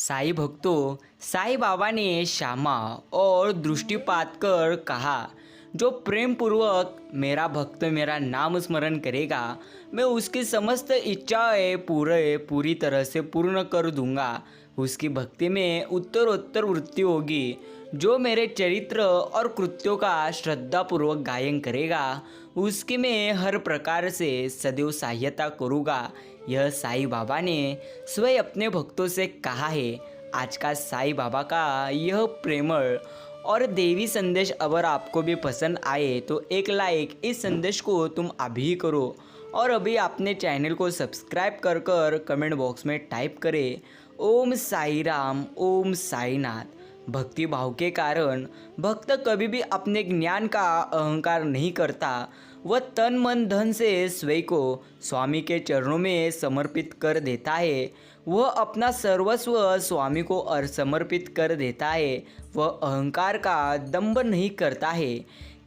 साईं भक्तों, साईं बाबा ने क्षमा और दृष्टिपात कर कहा, जो प्रेम पूर्वक मेरा भक्त मेरा नाम स्मरण करेगा, मैं उसकी समस्त इच्छाएं पूरी तरह से पूर्ण कर दूंगा। उसकी भक्ति में उत्तरोत्तर वृद्धि होगी। जो मेरे चरित्र और कृत्यों का श्रद्धापूर्वक गायन करेगा, उसकी मैं हर प्रकार से सदैव सहायता करूँगा। यह साईं बाबा ने स्वयं अपने भक्तों से कहा है। आज का साईं बाबा का यह प्रेमळ और देवी संदेश अगर आपको भी पसंद आए तो एक लाइक इस संदेश को तुम अभी करो और अभी आपने चैनल को सब्सक्राइब कर कमेंट बॉक्स में टाइप करें ओम साई राम, ओम साईनाथ। भक्ति भाव के कारण भक्त कभी भी अपने ज्ञान का अहंकार नहीं करता। वह तन मन धन से स्वयं को स्वामी के चरणों में समर्पित कर देता है। वह अपना सर्वस्व स्वामी को समर्पित कर देता है। वह अहंकार का दंभ नहीं करता है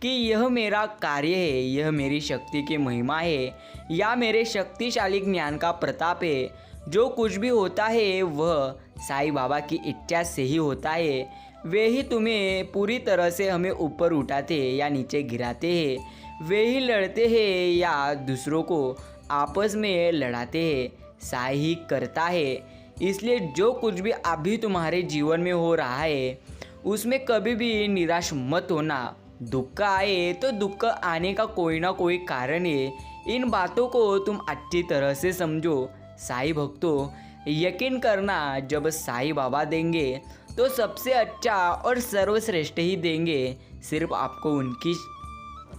कि यह मेरा कार्य है, यह मेरी शक्ति की महिमा है या मेरे शक्तिशाली ज्ञान का प्रताप है। जो कुछ भी होता है वह साईं बाबा की इच्छा से ही होता है। वे ही तुम्हें पूरी तरह से हमें ऊपर उठाते या नीचे गिराते हैं। वे ही लड़ते हैं या दूसरों को आपस में लड़ाते हैं। साईं ही करता है। इसलिए जो कुछ भी अभी तुम्हारे जीवन में हो रहा है उसमें कभी भी निराश मत होना। दुख आए तो दुख आने का कोई ना कोई कारण है। इन बातों को तुम अच्छी तरह से समझो। साईं भक्तों, यकीन करना, जब साईं बाबा देंगे तो सबसे अच्छा और सर्वश्रेष्ठ ही देंगे। सिर्फ आपको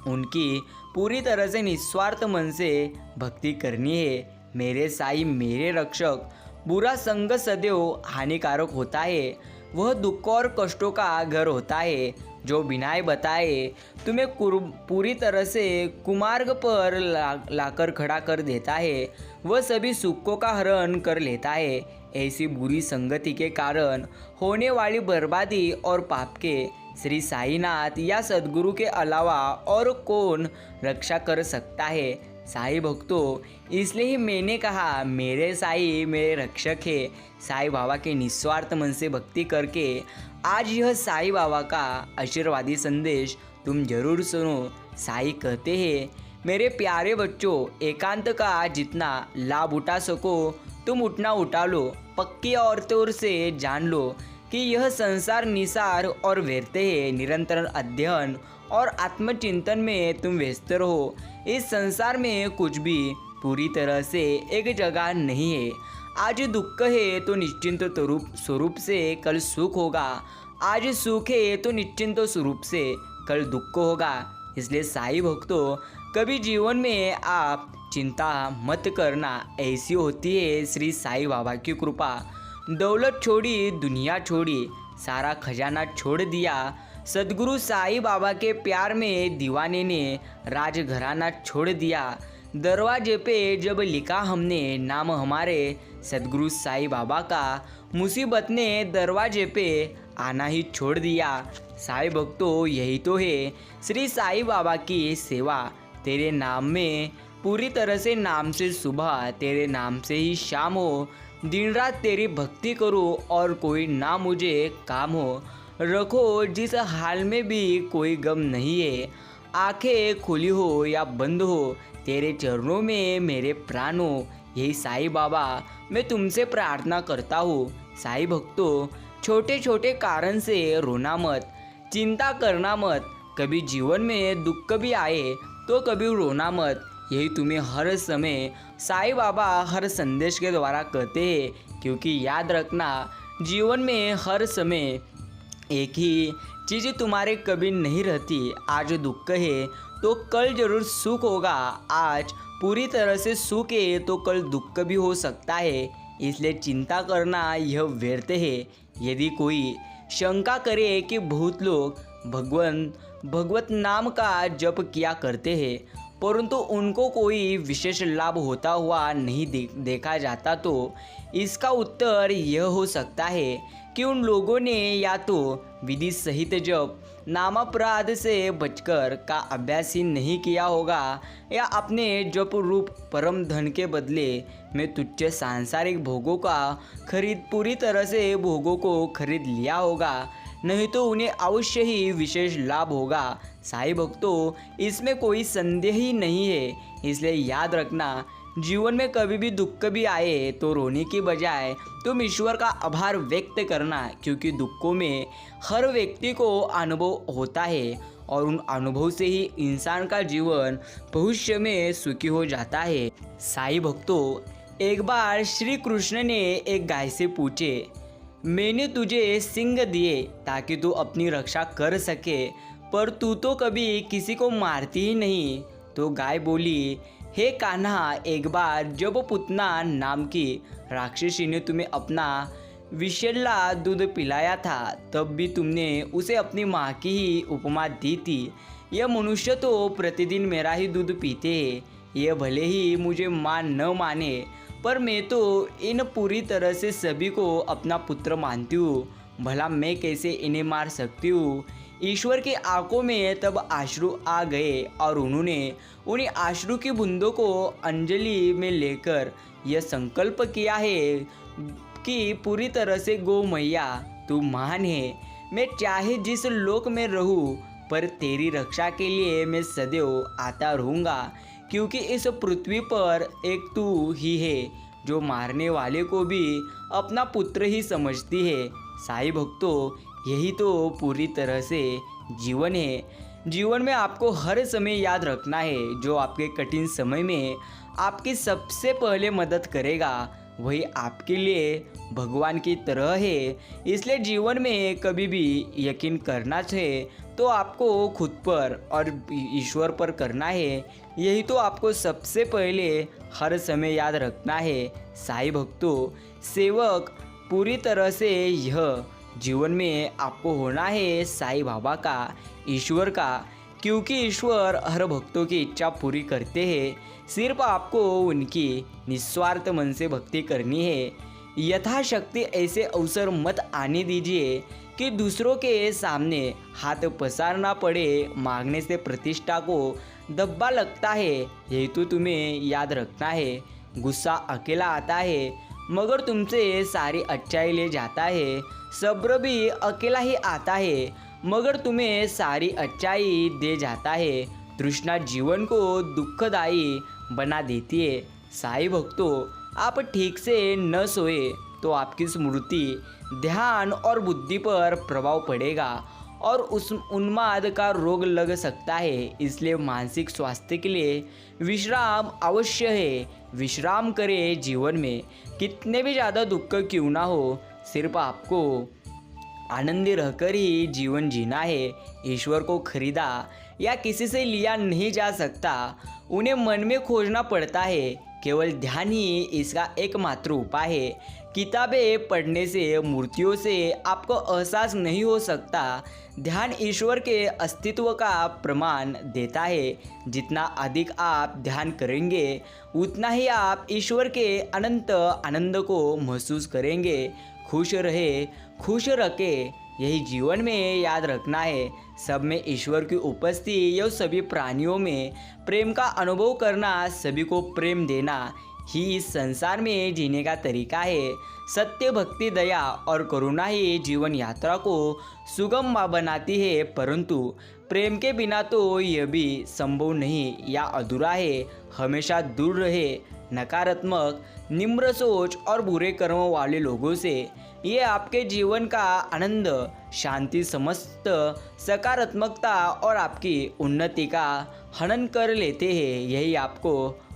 उनकी पूरी तरह से निस्वार्थ मन से भक्ति करनी है। मेरे साईं मेरे रक्षक। बुरा संग सदैव हानिकारक होता है। वह दुख और कष्टों का घर होता है जो बिना बताए तुम्हें पूरी तरह से कुमार्ग पर लाकर खड़ा कर देता है। वह सभी सुखों का हरण कर लेता है। ऐसी बुरी संगति के कारण होने वाली बर्बादी और पाप के श्री साईनाथ या सद्गुरु के अलावा और कौन रक्षा कर सकता है। साईं भक्तों, इसलिए ही मैंने कहा मेरे साईं मेरे रक्षक है। साईं बाबा के निस्वार्थ मन से भक्ति करके आज यह साईं बाबा का आशीर्वादी संदेश तुम जरूर सुनो। साईं कहते हैं, मेरे प्यारे बच्चों, एकांत का जितना लाभ उठा सको तुम उतना उठा लो। पक्की और तौर से जान लो कि यह संसार निसार और व्यर्थ है। निरंतर अध्ययन और आत्मचिंतन में तुम व्यस्त रहो। इस संसार में कुछ भी पूरी तरह से एक जगह नहीं है। आज दुख है तो निश्चिंत स्वरूप से कल सुख होगा। आज सुख है तो निश्चिंत स्वरूप से कल दुख होगा। इसलिए साईं भक्तों, कभी जीवन में आप चिंता मत करना। ऐसी होती है श्री साईं बाबा की कृपा। दौलत छोड़ी, दुनिया छोड़ी, सारा खजाना छोड़ दिया। सद्गुरु साईं बाबा के प्यार में दीवाने ने राजघराना छोड़ दिया। दरवाजे पे जब लिखा हमने नाम हमारे सद्गुरु साईं बाबा का, मुसीबत ने दरवाजे पे आना ही छोड़ दिया। साईं भक्तों, यही तो है श्री साईं बाबा की सेवा। तेरे नाम में पूरी तरह से नाम से सुबह, तेरे नाम से ही शाम हो। दिन रात तेरी भक्ति करो और कोई ना मुझे काम हो। रखो जिस हाल में भी कोई गम नहीं है। आंखें खुली हो या बंद हो, तेरे चरणों में मेरे प्राण हो। यही साईं बाबा मैं तुमसे प्रार्थना करता हूँ। साईं भक्तों, छोटे छोटे कारण से रोना मत, चिंता करना मत। कभी जीवन में दुख भी आए तो कभी रोना मत। यही तुम्हें हर समय साईं बाबा हर संदेश के द्वारा कहते हैं। क्योंकि याद रखना, जीवन में हर समय एक ही चीज़ तुम्हारे कभी नहीं रहती। आज दुख है तो कल जरूर सुख होगा। आज पूरी तरह से सुख है तो कल दुख भी हो सकता है। इसलिए चिंता करना यह व्यर्थ है। यदि कोई शंका करे कि बहुत लोग भगवत नाम का जप किया करते हैं परंतु उनको कोई विशेष लाभ होता हुआ नहीं देखा जाता, तो इसका उत्तर यह हो सकता है कि उन लोगों ने या तो विधि सहित जप नामापराध से बचकर का अभ्यास ही नहीं किया होगा या अपने जप रूप परम धन के बदले मैं तुच्छ सांसारिक भोगों का पूरी तरह से भोगों को खरीद लिया होगा, नहीं तो उन्हें अवश्य ही विशेष लाभ होगा। साईं भक्तों, इसमें कोई संदेह ही नहीं है। इसलिए याद रखना, जीवन में कभी भी दुख भी आए तो रोने की बजाय तुम ईश्वर का आभार व्यक्त करना, क्योंकि दुखों में हर व्यक्ति को अनुभव होता है और उन अनुभव से ही इंसान का जीवन भविष्य में सुखी हो जाता है। साईं भक्तों, एक बार श्री कृष्ण ने एक गाय से पूछे, मैंने तुझे सिंग दिए ताकि तू अपनी रक्षा कर सके, पर तू तो कभी किसी को मारती ही नहीं। तो गाय बोली, हे कान्हा, एक बार जब पुतना नाम की राक्षसी ने तुम्हें अपना विषैला दूध पिलाया था, तब भी तुमने उसे अपनी माँ की ही उपमा दी थी। यह मनुष्य तो प्रतिदिन मेरा ही दूध पीते हैं, ये भले ही मुझे माँ न माने, पर मैं तो इन पूरी तरह से सभी को अपना पुत्र मानती हूँ। भला मैं कैसे इन्हें मार सकती हूँ। ईश्वर की आंखों में तब आश्रु आ गए और उन्होंने उन्हीं आश्रु की बूंदों को अंजलि में लेकर यह संकल्प किया है कि पूरी तरह से गौ मैया, तू महान है। मैं चाहे जिस लोक में रहूं, पर तेरी रक्षा के लिए मैं सदैव आता रहूँगा, क्योंकि इस पृथ्वी पर एक तू ही है जो मारने वाले को भी अपना पुत्र ही समझती है। साईं भक्तों, यही तो पूरी तरह से जीवन है। जीवन में आपको हर समय याद रखना है, जो आपके कठिन समय में आपकी सबसे पहले मदद करेगा वही आपके लिए भगवान की तरह है। इसलिए जीवन में कभी भी यकीन करना है तो आपको खुद पर और ईश्वर पर करना है। यही तो आपको सबसे पहले हर समय याद रखना है। साईं भक्तों, सेवक पूरी तरह से यह जीवन में आपको होना है साईं बाबा का, ईश्वर का, क्योंकि ईश्वर हर भक्तों की इच्छा पूरी करते हैं। सिर्फ आपको उनकी निस्वार्थ मन से भक्ति करनी है। यथाशक्ति ऐसे अवसर मत आने दीजिए कि दूसरों के सामने हाथ पसारना पड़े। मांगने से प्रतिष्ठा को धब्बा लगता है, यही तो तुम्हें याद रखना है। गुस्सा अकेला आता है मगर तुमसे सारी अच्छाई ले जाता है। सब्र भी अकेला ही आता है मगर तुम्हें सारी अच्छाई दे जाता है। तृष्णा जीवन को दुखदायी बना देती है। साईं भक्तों, आप ठीक से न सोए तो आपकी स्मृति, ध्यान और बुद्धि पर प्रभाव पड़ेगा और उस उन्माद का रोग लग सकता है। इसलिए मानसिक स्वास्थ्य के लिए विश्राम अवश्य है। विश्राम करें। जीवन में कितने भी ज़्यादा दुख क्यों ना हो, सिर्फ आपको आनंदी रहकर ही जीवन जीना है। ईश्वर को खरीदा या किसी से लिया नहीं जा सकता, उन्हें मन में खोजना पड़ता है। केवल ध्यान ही इसका एकमात्र उपाय है। किताबें पढ़ने से, मूर्तियों से आपको एहसास नहीं हो सकता। ध्यान ईश्वर के अस्तित्व का प्रमाण देता है। जितना अधिक आप ध्यान करेंगे उतना ही आप ईश्वर के अनंत आनंद को महसूस करेंगे। खुश रहे, खुश रखे, यही जीवन में याद रखना है। सब में ईश्वर की उपस्थिति, यह सभी प्राणियों में प्रेम का अनुभव करना, सभी को प्रेम देना ही इस संसार में जीने का तरीका है। सत्य, भक्ति, दया और करुणा ही जीवन यात्रा को सुगम बनाती है, परंतु प्रेम के बिना तो यह भी संभव नहीं या अधूरा है। हमेशा दूर रहे नकारात्मक, निम्र सोच और बुरे कर्मों वाले लोगों से। ये आपके जीवन का आनंद, शांति, समस्त सकारात्मकता और आपकी उन्नति का हनन कर लेते हैं। यही आपको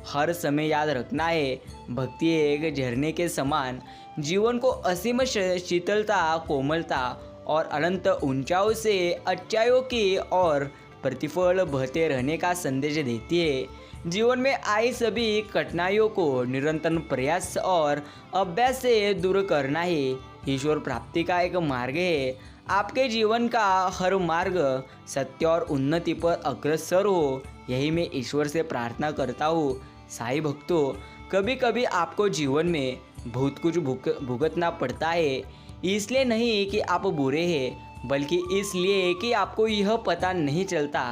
हर समय याद रखना है। भक्ति एक झरने के समान जीवन को असीम शीतलता, कोमलता और अनंत ऊंचाइयों से अच्छाइयों की और प्रतिफल बहते रहने का संदेश देती है। जीवन में आई सभी कठिनाइयों को निरंतर प्रयास और अभ्यास से दूर करना ही ईश्वर प्राप्ति का एक मार्ग है। आपके जीवन का हर मार्ग सत्य और उन्नति पर अग्रसर हो, यही मैं ईश्वर से प्रार्थना करता हूँ। साईं भक्तों, कभी कभी आपको जीवन में बहुत कुछ भुगतना पड़ता है, इसलिए नहीं कि आप बुरे हैं, बल्कि इसलिए कि आपको यह पता नहीं चलता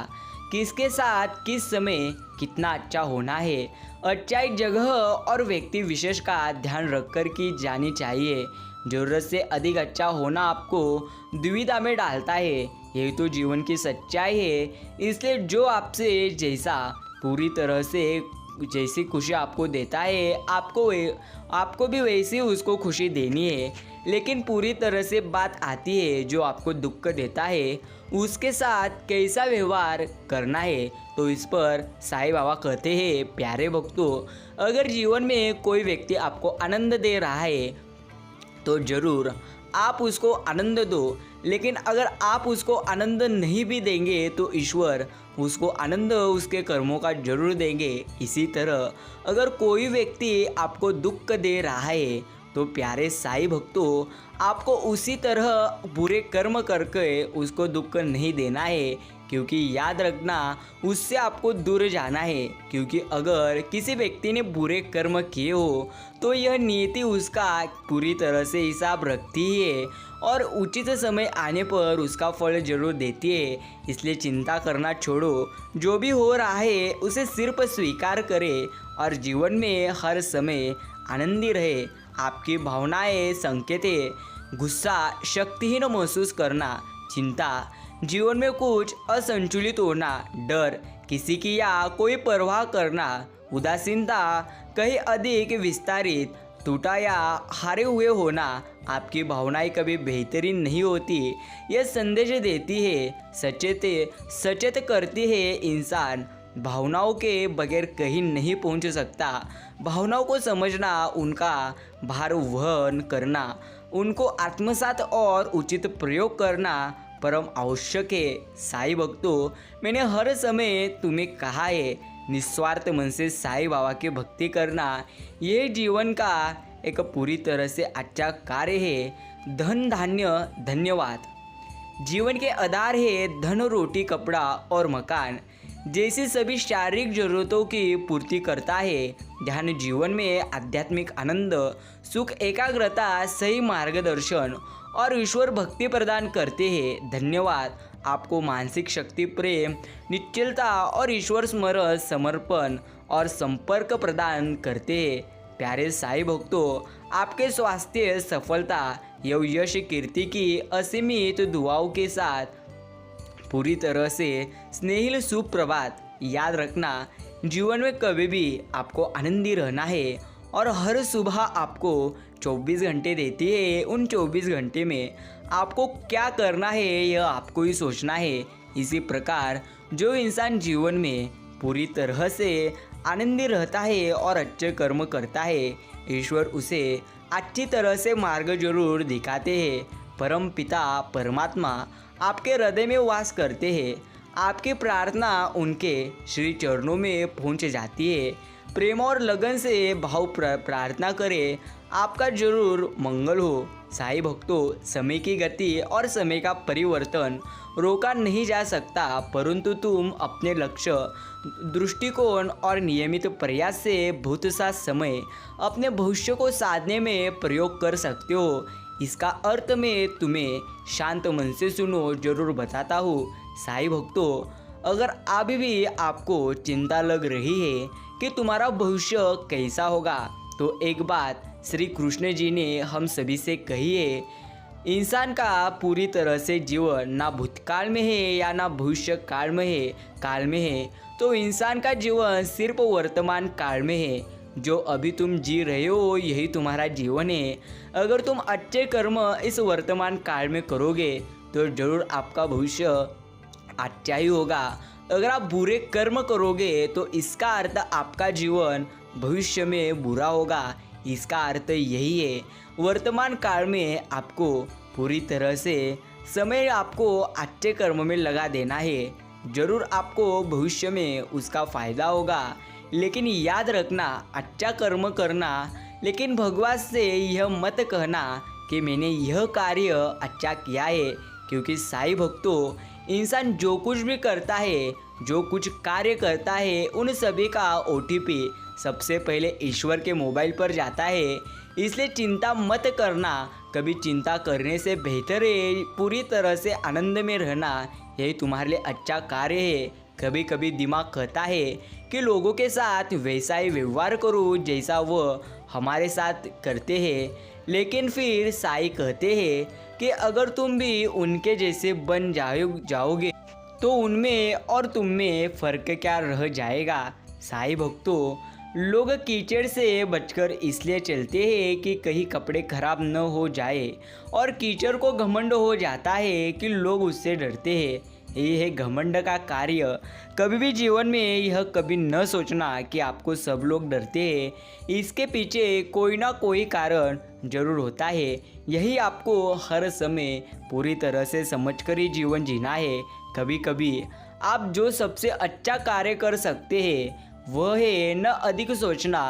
किसके साथ किस समय कितना अच्छा होना है, अच्छाई जगह और व्यक्ति विशेष का ध्यान रखकर की जानी चाहिए। ज़रूरत से अधिक अच्छा होना आपको दुविधा में डालता है, यही तो जीवन की सच्चाई है। इसलिए जो आपसे जैसा पूरी तरह से जैसी खुशी आपको देता है, आपको भी वैसी उसको खुशी देनी है। लेकिन पूरी तरह से बात आती है जो आपको दुख देता है उसके साथ कैसा व्यवहार करना है। तो इस पर साईं बाबा कहते हैं, प्यारे भक्तों, अगर जीवन में कोई व्यक्ति आपको आनंद दे रहा है तो ज़रूर आप उसको आनंद दो, लेकिन अगर आप उसको आनंद नहीं भी देंगे तो ईश्वर उसको आनंद उसके कर्मों का जरूर देंगे। इसी तरह अगर कोई व्यक्ति आपको दुख दे रहा है तो प्यारे साईं भक्तों, आपको उसी तरह बुरे कर्म करके उसको दुख नहीं देना है, क्योंकि याद रखना उससे आपको दूर जाना है। क्योंकि अगर किसी व्यक्ति ने बुरे कर्म किए हो तो यह नियति उसका पूरी तरह से हिसाब रखती है और उचित समय आने पर उसका फल जरूर देती है। इसलिए चिंता करना छोड़ो, जो भी हो रहा है उसे सिर्फ स्वीकार करें और जीवन में हर समय आनंदी रहे। आपकी भावनाएं, संकेतें, गुस्सा, शक्तिहीन महसूस करना, चिंता, जीवन में कुछ असंतुलित होना, डर, किसी की या कोई परवाह करना, उदासीनता, कहीं अधिक विस्तारित, टूटा या हारे हुए होना, आपकी भावनाएं कभी बेहतरीन नहीं होती। यह संदेश देती है, सचेत करती है इंसान भावनाओं के बगैर कहीं नहीं पहुंच सकता। भावनाओं को समझना, उनका भार वहन करना, उनको आत्मसात और उचित प्रयोग करना परम आवश्यक है। साईं भक्तों, मैंने हर समय तुम्हें कहा है, निस्वार्थ मन से साईं बाबा की भक्ति करना यह जीवन का एक पूरी तरह से अच्छा कार्य है। धन, धान्य, धन्यवाद जीवन के आधार है। धन, रोटी, कपड़ा और मकान जैसी सभी शारीरिक जरूरतों की पूर्ति करता है। ध्यान जीवन में आध्यात्मिक आनंद, सुख, एकाग्रता, सही मार्गदर्शन और ईश्वर भक्ति प्रदान करते हैं। धन्यवाद आपको मानसिक शक्ति, प्रेम, निश्चलता और ईश्वर स्मरण, समर्पण और संपर्क प्रदान करते हैं। प्यारे साईं भक्तों, आपके स्वास्थ्य, सफलता, यश, कीर्ति की असीमित दुआओं के साथ पूरी तरह से स्नेहिल सुप्रभात। याद रखना, जीवन में कभी भी आपको आनंदी रहना है और हर सुबह आपको 24 घंटे देती है। उन 24 घंटे में आपको क्या करना है यह आपको ही सोचना है। इसी प्रकार जो इंसान जीवन में पूरी तरह से आनंदी रहता है और अच्छे कर्म करता है, ईश्वर उसे अच्छी तरह से मार्ग जरूर दिखाते हैं। परम पिता परमात्मा आपके हृदय में वास करते हैं। आपकी प्रार्थना उनके श्री चरणों में पहुंच जाती है। प्रेम और लगन से भाव प्रार्थना करें, आपका जरूर मंगल हो। साईं भक्तों, समय की गति और समय का परिवर्तन रोका नहीं जा सकता, परंतु तुम अपने लक्ष्य, दृष्टिकोण और नियमित प्रयास से भूत सा समय अपने भविष्य को साधने में प्रयोग कर सकते हो। इसका अर्थ मैं तुम्हें शांत मन से सुनो जरूर बताता हूँ। साईं भक्तों, अगर अभी भी आपको चिंता लग रही है कि तुम्हारा भविष्य कैसा होगा, तो एक बात श्री कृष्ण जी ने हम सभी से कही है, इंसान का पूरी तरह से जीवन ना भूतकाल में है या ना भविष्य काल में है, तो इंसान का जीवन सिर्फ वर्तमान काल में है। जो अभी तुम जी रहे हो यही तुम्हारा जीवन है। अगर तुम अच्छे कर्म इस वर्तमान काल में करोगे तो जरूर आपका भविष्य अच्छा ही होगा। अगर आप बुरे कर्म करोगे तो इसका अर्थ आपका जीवन भविष्य में बुरा होगा। इसका अर्थ यही है, वर्तमान काल में आपको पूरी तरह से समय आपको अच्छे कर्म में लगा देना है। जरूर आपको भविष्य में उसका फ़ायदा होगा। लेकिन याद रखना, अच्छा कर्म करना, लेकिन भगवान से यह मत कहना कि मैंने यह कार्य अच्छा किया है, क्योंकि साईं भक्तों, इंसान जो कुछ भी करता है, जो कुछ कार्य करता है, उन सभी का OTP सबसे पहले ईश्वर के मोबाइल पर जाता है। इसलिए चिंता मत करना। कभी चिंता करने से बेहतर है पूरी तरह से आनंद में रहना, यही तुम्हारे लिए अच्छा कार्य है। कभी कभी दिमाग कहता है कि लोगों के साथ वैसा ही व्यवहार करो जैसा वह हमारे साथ करते हैं, लेकिन फिर साईं कहते हैं कि अगर तुम भी उनके जैसे बन जाओगे तो उनमें और तुम में फ़र्क क्या रह जाएगा। साईं भक्तों, लोग कीचड़ से बचकर इसलिए चलते हैं कि कहीं कपड़े खराब न हो जाए, और कीचड़ को घमंड हो जाता है कि लोग उससे डरते हैं। ये है घमंड का कार्य। कभी भी जीवन में यह कभी न सोचना कि आपको सब लोग डरते हैं, इसके पीछे कोई ना कोई कारण जरूर होता है। यही आपको हर समय पूरी तरह से समझकर ही जीवन जीना है। कभी कभी आप जो सबसे अच्छा कार्य कर सकते हैं वह है न अधिक सोचना,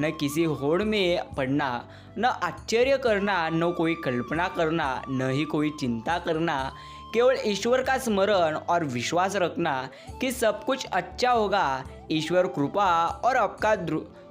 न किसी होड़ में पड़ना, न आश्चर्य करना, न कोई कल्पना करना, न ही कोई चिंता करना। केवल ईश्वर का स्मरण और विश्वास रखना कि सब कुछ अच्छा होगा। ईश्वर कृपा और आपका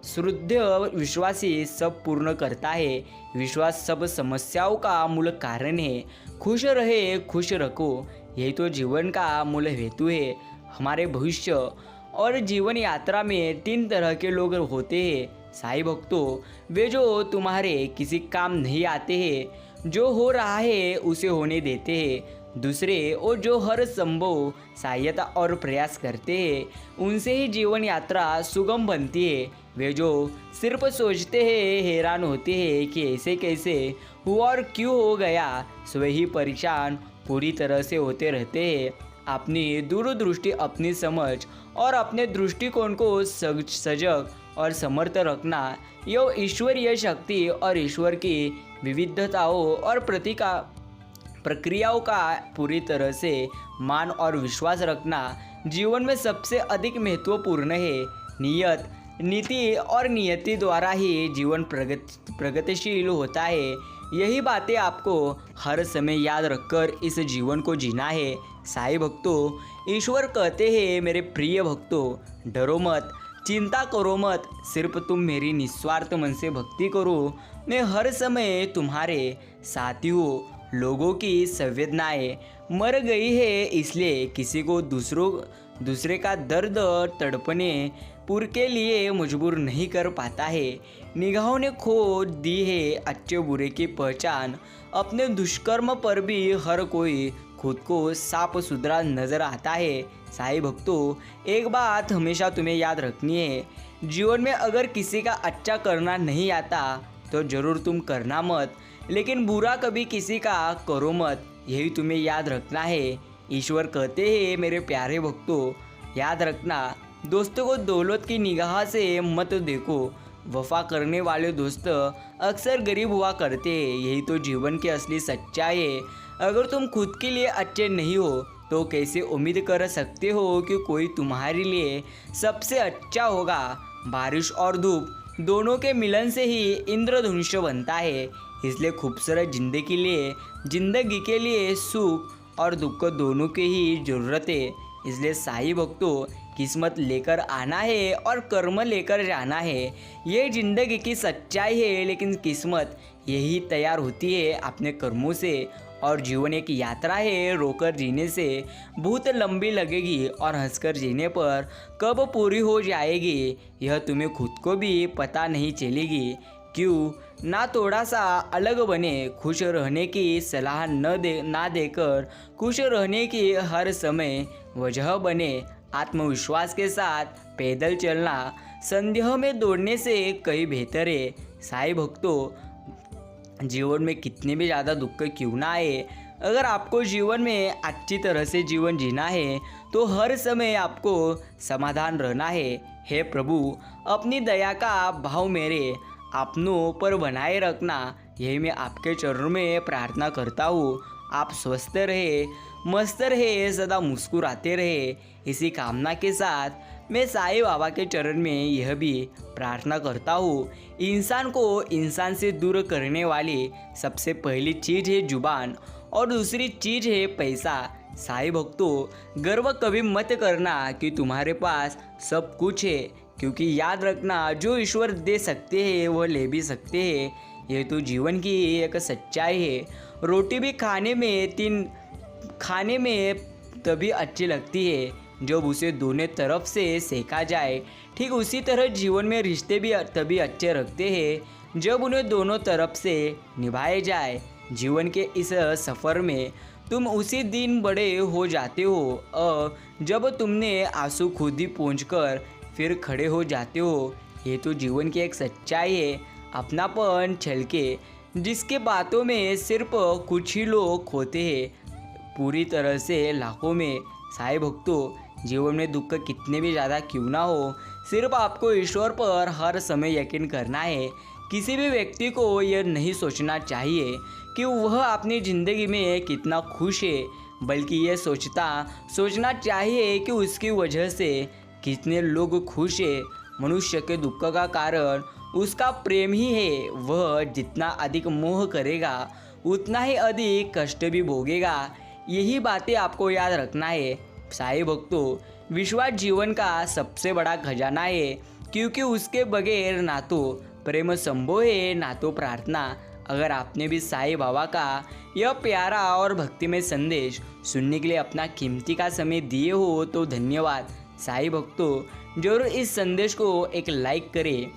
शुद्ध विश्वास ही सब पूर्ण करता है। विश्वास सब समस्याओं का मूल कारण है। खुश रहे, खुश रखो, यही तो जीवन का मूल हेतु है। हमारे भविष्य और जीवन यात्रा में 3 तरह के लोग होते हैं साईं भक्तों। वे जो तुम्हारे किसी काम नहीं आते हैं, जो हो रहा है उसे होने देते हैं। दूसरे, और जो हर संभव सहायता और प्रयास करते हैं, उनसे ही जीवन यात्रा सुगम बनती है। वे जो सिर्फ सोचते हैं, हैरान होते हैं कि ऐसे कैसे हुआ और क्यों हो गया, स्वयं ही परेशान पूरी तरह से होते रहते हैं। अपनी दूरदृष्टि, अपनी समझ और अपने दृष्टिकोण को सजग और समर्थ रखना, यह ईश्वरीय शक्ति और ईश्वर की विविधताओं और प्रक्रियाओं का पूरी तरह से मान और विश्वास रखना जीवन में सबसे अधिक महत्वपूर्ण है। नीति और नियति द्वारा ही जीवन प्रगतिशील होता है। यही बातें आपको हर समय याद रखकर इस जीवन को जीना है। साईं भक्तों, ईश्वर कहते हैं, मेरे प्रिय भक्तों, डरो मत, चिंता करो मत, सिर्फ तुम मेरी निस्वार्थ मन से भक्ति करो। मैं हर समय तुम्हारे साथी हूँ। लोगों की संवेदनाएं मर गई है, इसलिए किसी को दूसरे का दर्द तड़पने पुर के लिए मजबूर नहीं कर पाता है। निगाहों ने खो दी है अच्छे बुरे की पहचान। अपने दुष्कर्म पर भी हर कोई खुद को साफ सुथरा नजर आता है। साईं भक्तों, एक बात हमेशा तुम्हें याद रखनी है, जीवन में अगर किसी का अच्छा करना नहीं आता तो जरूर तुम करना मत, लेकिन बुरा कभी किसी का करो मत, यही तुम्हें याद रखना है। ईश्वर कहते हैं, मेरे प्यारे भक्तों, याद रखना, दोस्तों को दौलत की निगाह से मत देखो। वफा करने वाले दोस्त अक्सर गरीब हुआ करते हैं, यही तो जीवन की असली सच्चाई है। अगर तुम खुद के लिए अच्छे नहीं हो तो कैसे उम्मीद कर सकते हो कि कोई तुम्हारे लिए सबसे अच्छा होगा। बारिश और धूप दोनों के मिलन से ही इंद्रधनुष बनता है। इसलिए खूबसूरत जिंदगी के लिए सुख और दुख दोनों की ही जरूरत है। इसलिए साईं भक्तों, किस्मत लेकर आना है और कर्म लेकर जाना है, ये जिंदगी की सच्चाई है। लेकिन किस्मत यही तैयार होती है अपने कर्मों से, और जीवन एक यात्रा है, रोकर जीने से बहुत लंबी लगेगी और हंसकर जीने पर कब पूरी हो जाएगी यह तुम्हें खुद को भी पता नहीं चलेगी। क्यों ना थोड़ा सा अलग बने, खुश रहने की सलाह ना देकर खुश रहने की हर समय वजह बने। आत्मविश्वास के साथ पैदल चलना संदेह में दौड़ने से कहीं बेहतर है। साईं भक्तों, जीवन में कितने भी ज़्यादा दुख क्यों ना आए, अगर आपको जीवन में अच्छी तरह से जीवन जीना है तो हर समय आपको समाधान रहना है। हे प्रभु, अपनी दया का भाव मेरे अपनों पर बनाए रखना, यही मैं आपके चरणों में प्रार्थना करता हूँ। आप स्वस्थ रहे, मस्त रहे, सदा मुस्कुराते रहे, इसी कामना के साथ मैं साईं बाबा के चरण में यह भी प्रार्थना करता हूँ। इंसान को इंसान से दूर करने वाली सबसे पहली चीज़ है जुबान और दूसरी चीज़ है पैसा। साईं भक्तों, गर्व कभी मत करना कि तुम्हारे पास सब कुछ है, क्योंकि याद रखना, जो ईश्वर दे सकते हैं वह ले भी सकते हैं। यह तो जीवन की एक सच्चाई है। रोटी भी खाने में तभी अच्छी लगती है जब उसे दोनों तरफ से सेका जाए। ठीक उसी तरह जीवन में रिश्ते भी तभी अच्छे रखते हैं जब उन्हें दोनों तरफ से निभाए जाए। जीवन के इस सफ़र में तुम उसी दिन बड़े हो जाते हो जब तुमने आंसू खुद ही पोंछकर फिर खड़े हो जाते हो। ये तो जीवन की एक सच्चाई है, अपनापन छलके जिसके बातों में सिर्फ कुछ ही लोग होते हैं पूरी तरह से लाखों में। साईं भक्तों, जीवन में दुख कितने भी ज़्यादा क्यों ना हो, सिर्फ आपको ईश्वर पर हर समय यकीन करना है। किसी भी व्यक्ति को यह नहीं सोचना चाहिए कि वह अपनी ज़िंदगी में कितना खुश है, बल्कि यह सोचना चाहिए कि उसकी वजह से कितने लोग खुश हैं। मनुष्य के दुख का कारण उसका प्रेम ही है। वह जितना अधिक मोह करेगा उतना ही अधिक कष्ट भी भोगेगा। यही बातें आपको याद रखना है। साईं भक्तों, विश्वास जीवन का सबसे बड़ा खजाना है, क्योंकि उसके बगैर ना तो प्रेम संभव है ना तो प्रार्थना। अगर आपने भी साईं बाबा का यह प्यारा और भक्तिमय संदेश सुनने के लिए अपना कीमती का समय दिए हो तो धन्यवाद। साईं भक्तों, जरूर इस संदेश को एक लाइक करें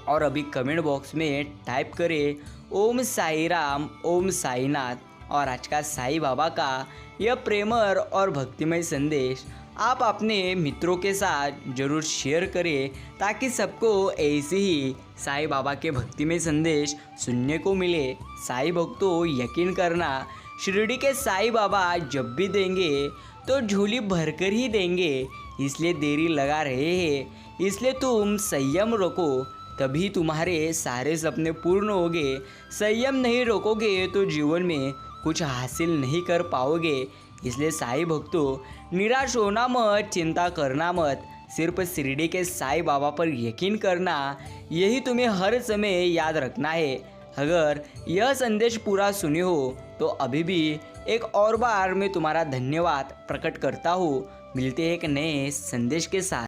और अभी कमेंट बॉक्स में टाइप करें ओम साई राम, ओम साईनाथ। और आज का साईं बाबा का यह प्रेमर और भक्तिमय संदेश आप अपने मित्रों के साथ जरूर शेयर करें ताकि सबको ऐसे ही साईं बाबा के भक्तिमय संदेश सुनने को मिले। साईं भक्तों, यकीन करना, शिरडी के साईं बाबा जब भी देंगे तो झोली भरकर ही देंगे। इसलिए देरी लगा रहे हैं, इसलिए तुम संयम रखो, तभी तुम्हारे सारे सपने पूर्ण होंगे। संयम नहीं रखोगे तो जीवन में कुछ हासिल नहीं कर पाओगे। इसलिए साईं भक्तों, निराश होना मत, चिंता करना मत, सिर्फ शिरडी के साईं बाबा पर यकीन करना। यही तुम्हें हर समय याद रखना है। अगर यह संदेश पूरा सुने हो तो अभी भी एक और बार मैं तुम्हारा धन्यवाद प्रकट करता हूँ। मिलते हैं एक नए संदेश के साथ।